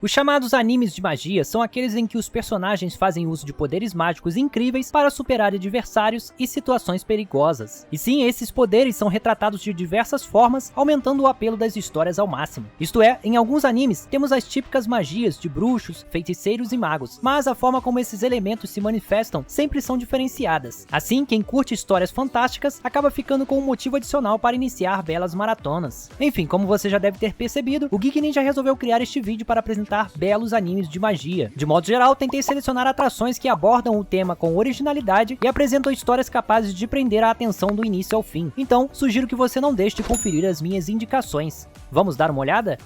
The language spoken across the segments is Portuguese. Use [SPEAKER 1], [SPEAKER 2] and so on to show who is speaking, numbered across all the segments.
[SPEAKER 1] Os chamados animes de magia são aqueles em que os personagens fazem uso de poderes mágicos incríveis para superar adversários e situações perigosas. E sim, esses poderes são retratados de diversas formas, aumentando o apelo das histórias ao máximo. Isto é, em alguns animes temos as típicas magias de bruxos, feiticeiros e magos, mas a forma como esses elementos se manifestam sempre são diferenciadas. Assim, quem curte histórias fantásticas acaba ficando com um motivo adicional para iniciar belas maratonas. Enfim, como você já deve ter percebido, o Geek Ninja resolveu criar este vídeo para apresentar belos animes de magia. De modo geral, tentei selecionar atrações que abordam o tema com originalidade e apresentam histórias capazes de prender a atenção do início ao fim. Então, sugiro que você não deixe de conferir as minhas indicações. Vamos dar uma olhada?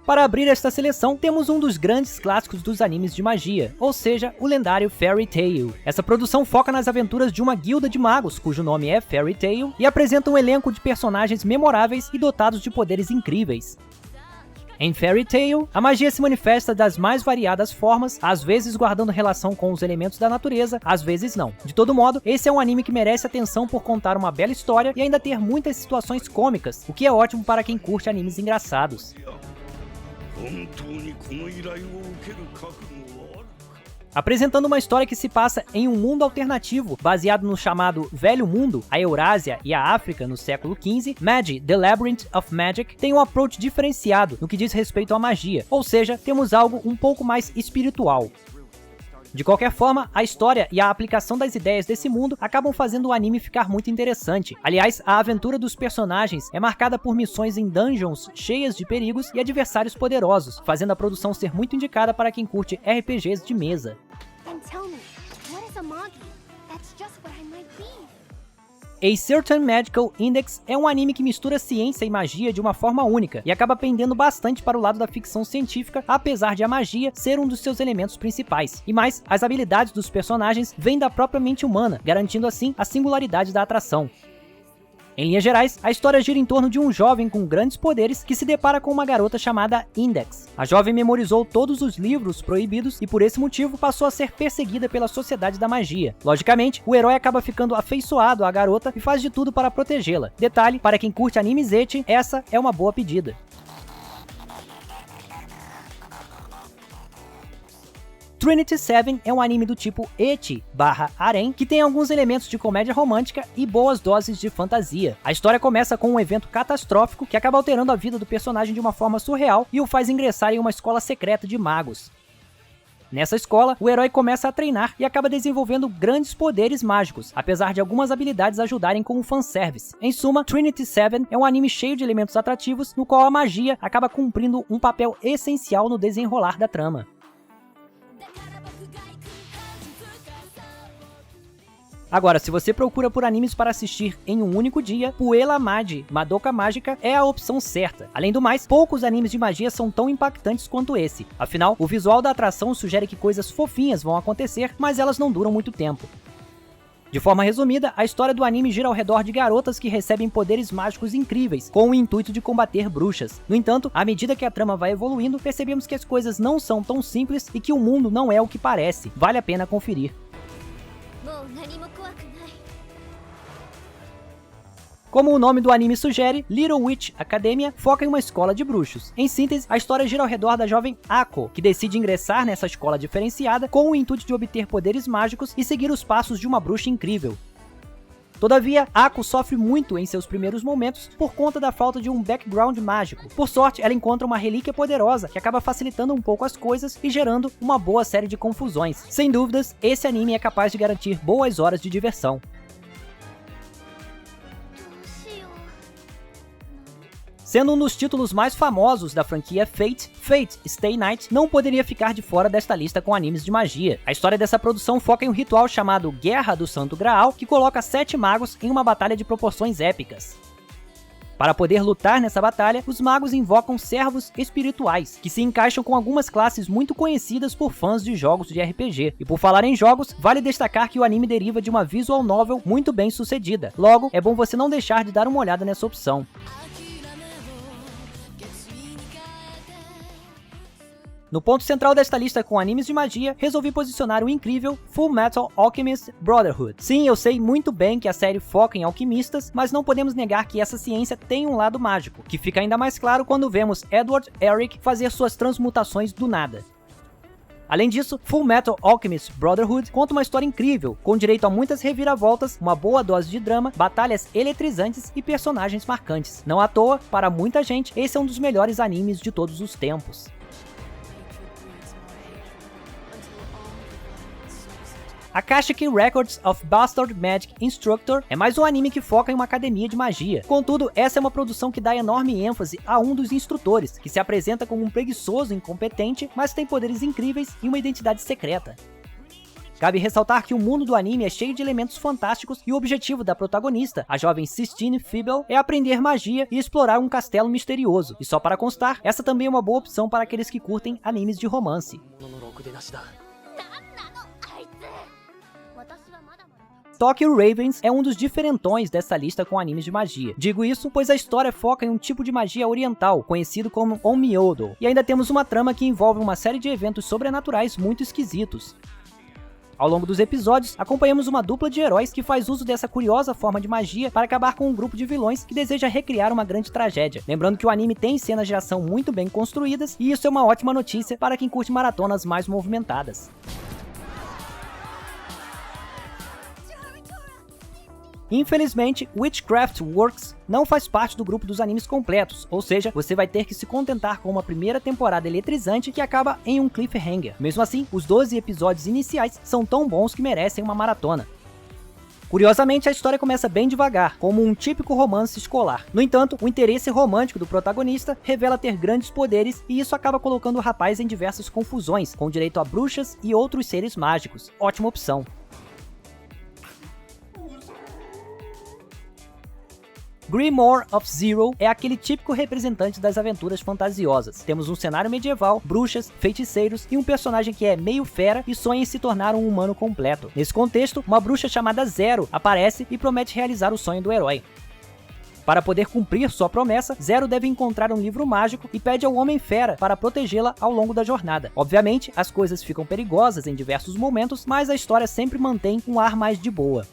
[SPEAKER 1] Para abrir esta seleção, temos um dos grandes clássicos dos animes de magia, ou seja, o lendário Fairy Tail. Essa produção foca nas aventuras de uma guilda de magos, cujo nome é Fairy Tail, e apresenta um elenco de personagens memoráveis e dotados de poderes incríveis. Em Fairy Tail, a magia se manifesta das mais variadas formas, às vezes guardando relação com os elementos da natureza, às vezes não. De todo modo, esse é um anime que merece atenção por contar uma bela história e ainda ter muitas situações cômicas, o que é ótimo para quem curte animes engraçados. Apresentando uma história que se passa em um mundo alternativo, baseado no chamado Velho Mundo, a Eurásia e a África no século XV, Magi: The Labyrinth of Magic tem um approach diferenciado no que diz respeito à magia, ou seja, temos algo um pouco mais espiritual. De qualquer forma, a história e a aplicação das ideias desse mundo acabam fazendo o anime ficar muito interessante. Aliás, a aventura dos personagens é marcada por missões em dungeons cheias de perigos e adversários poderosos, fazendo a produção ser muito indicada para quem curte RPGs de mesa. A Certain Magical Index é um anime que mistura ciência e magia de uma forma única, e acaba pendendo bastante para o lado da ficção científica, apesar de a magia ser um dos seus elementos principais. E mais, as habilidades dos personagens vêm da própria mente humana, garantindo assim a singularidade da atração. Em linhas gerais, a história gira em torno de um jovem com grandes poderes que se depara com uma garota chamada Index. A jovem memorizou todos os livros proibidos e por esse motivo passou a ser perseguida pela sociedade da magia. Logicamente, o herói acaba ficando afeiçoado à garota e faz de tudo para protegê-la. Detalhe, para quem curte animes ecchi, essa é uma boa pedida. Trinity Seven é um anime do tipo ecchi/harem, que tem alguns elementos de comédia romântica e boas doses de fantasia. A história começa com um evento catastrófico que acaba alterando a vida do personagem de uma forma surreal e o faz ingressar em uma escola secreta de magos. Nessa escola, o herói começa a treinar e acaba desenvolvendo grandes poderes mágicos, apesar de algumas habilidades ajudarem com o fanservice. Em suma, Trinity Seven é um anime cheio de elementos atrativos, no qual a magia acaba cumprindo um papel essencial no desenrolar da trama. Agora, se você procura por animes para assistir em um único dia, Puella Magi: Madoka Mágica é a opção certa. Além do mais, poucos animes de magia são tão impactantes quanto esse. Afinal, o visual da atração sugere que coisas fofinhas vão acontecer, mas elas não duram muito tempo. De forma resumida, a história do anime gira ao redor de garotas que recebem poderes mágicos incríveis, com o intuito de combater bruxas. No entanto, à medida que a trama vai evoluindo, percebemos que as coisas não são tão simples e que o mundo não é o que parece. Vale a pena conferir. Como o nome do anime sugere, Little Witch Academia foca em uma escola de bruxos. Em síntese, a história gira ao redor da jovem Ako, que decide ingressar nessa escola diferenciada com o intuito de obter poderes mágicos e seguir os passos de uma bruxa incrível. Todavia, Ako sofre muito em seus primeiros momentos por conta da falta de um background mágico. Por sorte, ela encontra uma relíquia poderosa que acaba facilitando um pouco as coisas e gerando uma boa série de confusões. Sem dúvidas, esse anime é capaz de garantir boas horas de diversão. Sendo um dos títulos mais famosos da franquia Fate, Fate Stay Night não poderia ficar de fora desta lista com animes de magia. A história dessa produção foca em um ritual chamado Guerra do Santo Graal, que coloca 7 magos em uma batalha de proporções épicas. Para poder lutar nessa batalha, os magos invocam servos espirituais, que se encaixam com algumas classes muito conhecidas por fãs de jogos de RPG. E por falar em jogos, vale destacar que o anime deriva de uma visual novel muito bem sucedida. Logo, é bom você não deixar de dar uma olhada nessa opção. No ponto central desta lista com animes de magia, resolvi posicionar o incrível Fullmetal Alchemist Brotherhood. Sim, eu sei muito bem que a série foca em alquimistas, mas não podemos negar que essa ciência tem um lado mágico, que fica ainda mais claro quando vemos Edward Elric fazer suas transmutações do nada. Além disso, Fullmetal Alchemist Brotherhood conta uma história incrível, com direito a muitas reviravoltas, uma boa dose de drama, batalhas eletrizantes e personagens marcantes. Não à toa, para muita gente, esse é um dos melhores animes de todos os tempos. Akashic Records of Bastard Magic Instructor é mais um anime que foca em uma academia de magia. Contudo, essa é uma produção que dá enorme ênfase a um dos instrutores, que se apresenta como um preguiçoso incompetente, mas tem poderes incríveis e uma identidade secreta. Cabe ressaltar que o mundo do anime é cheio de elementos fantásticos e o objetivo da protagonista, a jovem Sistine Feeble, é aprender magia e explorar um castelo misterioso. E só para constar, essa também é uma boa opção para aqueles que curtem animes de romance. Tokyo Ravens é um dos diferentões dessa lista com animes de magia. Digo isso pois a história foca em um tipo de magia oriental, conhecido como Onmyodo, e ainda temos uma trama que envolve uma série de eventos sobrenaturais muito esquisitos. Ao longo dos episódios, acompanhamos uma dupla de heróis que faz uso dessa curiosa forma de magia para acabar com um grupo de vilões que deseja recriar uma grande tragédia. Lembrando que o anime tem cenas de ação muito bem construídas, e isso é uma ótima notícia para quem curte maratonas mais movimentadas. Infelizmente, Witchcraft Works não faz parte do grupo dos animes completos, ou seja, você vai ter que se contentar com uma primeira temporada eletrizante que acaba em um cliffhanger. Mesmo assim, os 12 episódios iniciais são tão bons que merecem uma maratona. Curiosamente, a história começa bem devagar, como um típico romance escolar. No entanto, o interesse romântico do protagonista revela ter grandes poderes e isso acaba colocando o rapaz em diversas confusões, com direito a bruxas e outros seres mágicos. Ótima opção. Grimoire of Zero é aquele típico representante das aventuras fantasiosas. Temos um cenário medieval, bruxas, feiticeiros e um personagem que é meio fera e sonha em se tornar um humano completo. Nesse contexto, uma bruxa chamada Zero aparece e promete realizar o sonho do herói. Para poder cumprir sua promessa, Zero deve encontrar um livro mágico e pede ao Homem-Fera para protegê-la ao longo da jornada. Obviamente, as coisas ficam perigosas em diversos momentos, mas a história sempre mantém um ar mais de boa.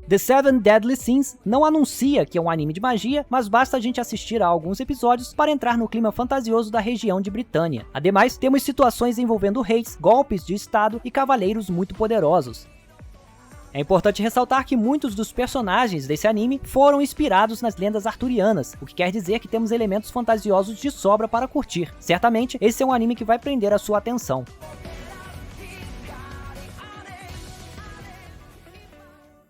[SPEAKER 1] The Seven Deadly Sins não anuncia que é um anime de magia, mas basta a gente assistir a alguns episódios para entrar no clima fantasioso da região de Britânia. Ademais, temos situações envolvendo reis, golpes de estado e cavaleiros muito poderosos. É importante ressaltar que muitos dos personagens desse anime foram inspirados nas lendas arturianas, o que quer dizer que temos elementos fantasiosos de sobra para curtir. Certamente, esse é um anime que vai prender a sua atenção.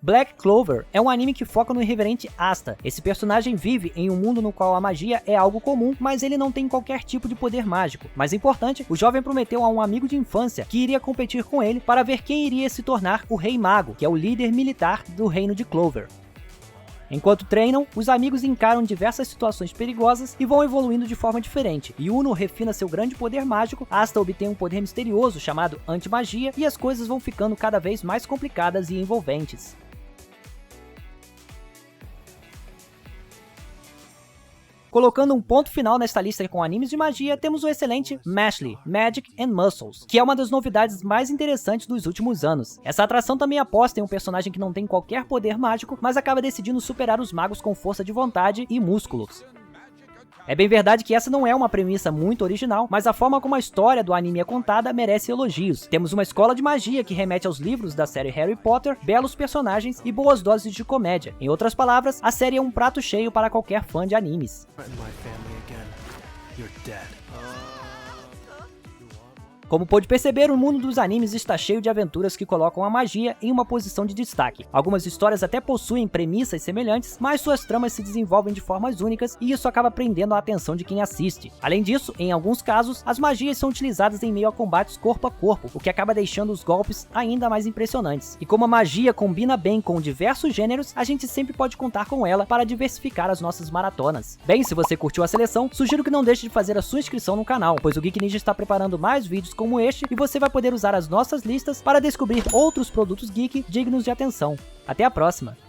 [SPEAKER 1] Black Clover é um anime que foca no irreverente Asta. Esse personagem vive em um mundo no qual a magia é algo comum, mas ele não tem qualquer tipo de poder mágico. Mais importante, o jovem prometeu a um amigo de infância que iria competir com ele para ver quem iria se tornar o Rei Mago, que é o líder militar do reino de Clover. Enquanto treinam, os amigos encaram diversas situações perigosas e vão evoluindo de forma diferente. Yuno refina seu grande poder mágico, Asta obtém um poder misterioso chamado anti-magia e as coisas vão ficando cada vez mais complicadas e envolventes. Colocando um ponto final nesta lista com animes de magia, temos o excelente Mashley, Magic and Muscles, que é uma das novidades mais interessantes dos últimos anos. Essa atração também aposta em um personagem que não tem qualquer poder mágico, mas acaba decidindo superar os magos com força de vontade e músculos. É bem verdade que essa não é uma premissa muito original, mas a forma como a história do anime é contada merece elogios. Temos uma escola de magia que remete aos livros da série Harry Potter, belos personagens e boas doses de comédia. Em outras palavras, a série é um prato cheio para qualquer fã de animes. Como pôde perceber, o mundo dos animes está cheio de aventuras que colocam a magia em uma posição de destaque. Algumas histórias até possuem premissas semelhantes, mas suas tramas se desenvolvem de formas únicas e isso acaba prendendo a atenção de quem assiste. Além disso, em alguns casos, as magias são utilizadas em meio a combates corpo a corpo, o que acaba deixando os golpes ainda mais impressionantes. E como a magia combina bem com diversos gêneros, a gente sempre pode contar com ela para diversificar as nossas maratonas. Bem, se você curtiu a seleção, sugiro que não deixe de fazer a sua inscrição no canal, pois o Geek Ninja está preparando mais vídeos como este e você vai poder usar as nossas listas para descobrir outros produtos geek dignos de atenção. Até a próxima!